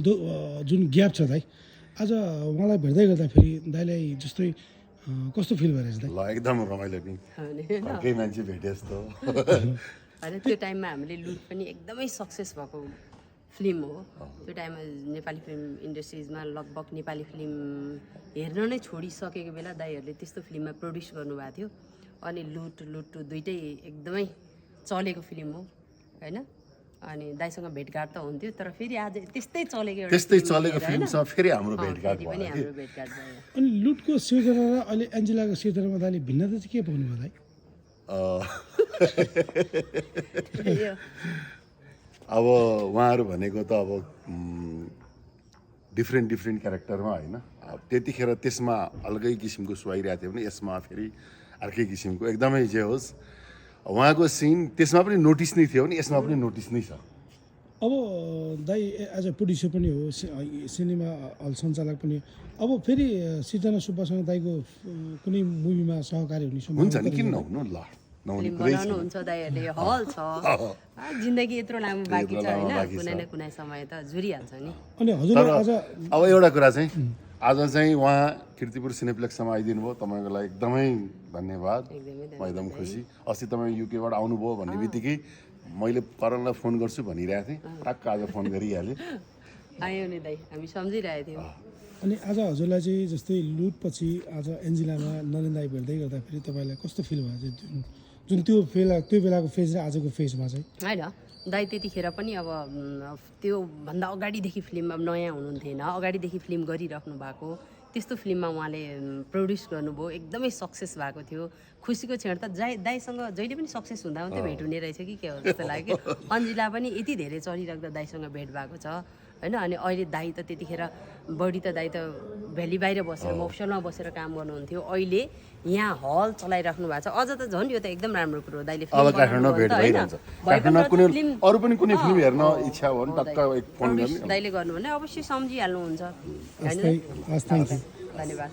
जुन ग्याप छ दाइ आज उहाँलाई भेट्दै गर्दाखेरि दाइलाई जस्तै कस्तो फिल भइरहेछ दाइ ल एकदम रमाइलो नि होइन अर्कै मान्छे भेटे जस्तो होइन त्यो टाइममा हामीले लुट पनि एकदमै सक्सेस भएको फिल्म हो त्यो टाइममा नेपाली फिल्म इन्डस्ट्रिजमा लगभग नेपाली फिल्म हेर्न नै छोडिसकेको बेला दाइहरूले त्यस्तो फिल्ममा प्रड्युस गर्नुभएको थियो अनि लुट टु दुइटै एकदमै चलेको फिल्म हो होइन अनि दाइसँग भेटघाट त हुन्थ्यो तर फेरि आज त्यस्तै चलेको एउटा त्यस्तै फिल्म चलेको हेरेर होइन? फिल्मसँग फेरि हाम्रो भेटघाट फेरि पनि भयो हाम्रो भेटघाट भयो अनि लुटको सिर्जना र अहिले एन्जेलाको सिर्जनामा दाइले भिन्नता चाहिँ के पाउनु भयो दाइ यो अब उहाँहरू भनेको त अब डिफ्रेन्ट क्यारेक्टरमा होइन अब त्यतिखेर त्यसमा अलगै किसिमको सुहाइरहेको थियो भने यसमा फेरि अर्कै किसिमको एकदमै जे होस् उहाँको सिन त्यसमा पनि नोटिस नै थियो भने यसमा पनि नोटिस नै छ अब दाइ एज अ प्रड्युसर पनि हो सिनेमा हल सञ्चालक पनि हो। अब फेरि सिर्जना सुब्बासँग दाइको कुनै मुभीमा सहकारी हुने सम्भावना हुन्छ नि किन नहुनु ल नहुने फिल्म कुरै छैन बनाउनुहुन्छ दाइहरूले हल छ जिन्दगी यत्रो लामो बाँकी छ होइन बाँकी छ। कुनै न कुनै समय त जुरिहाल्छ नि अनि हजुर तर आज अब एउटा कुरा चाहिँ आज चाहिँ उहाँ किर्तिपुर सिनेप्लेक्समा आइदिनु भयो तपाईँको लागि एकदमै धन्यवाद म एकदम खुसी अस्ति तपाईँ युकेबाट आउनुभयो भन्ने बित्तिकै मैले करणलाई फोन गर्छु भनिरहेको थिएँ टक्क आज फोन गरिहालेँ आयो नि दाइ हामी सम्झिरहेको थियौँ अनि आज हजुरलाई चाहिँ जस्तै लुटपछि आज एन्जिलामा नरेन दाइ भेट्दै गर्दाखेरि तपाईँलाई कस्तो फिल भयो चाहिँ जुन त्यो बेलाको फेज र आजको फेजमा चाहिँ होइन दाइ त्यतिखेर पनि अब त्यो भन्दा अगाडिदेखि फिल्ममा नयाँ हुनुहुन्थेन अगाडिदेखि फिल्म गरिराख्नु भएको त्यस्तो फिल्ममा उहाँले प्रड्युस गर्नुभयो एकदमै सक्सेस भएको थियो खुसीको क्षण त दाइसँग जहिले पनि सक्सेस हुँदा हुँदै भेट हुने रहेछ कि के हो जस्तो लाग्यो अन्जिला पनि यति धेरै चलिराख्दा दाइसँग भेट भएको छ होइन अनि अहिले दाइ त त्यतिखेर बढी त दाइ त भ्याली बाहिर बसेर मोक्सलमा बसेर काम गर्नुहुन्थ्यो अहिले यहाँ हल चलाइराख्नु भएको छ अझ त झन् यो त एकदम राम्रो कुरो हो दाइले अब काठमाडौँ भेट भइरहन्छ काठमाडौँ कुनै अरू पनि कुनै फिल्म हेर्न इच्छा भयो भने टक्क एक फोन गर्ने दाइले गर्नु भने अवश्य सम्झिहाल्नुहुन्छ होइन हस् थ्याङ्क यू धन्यवाद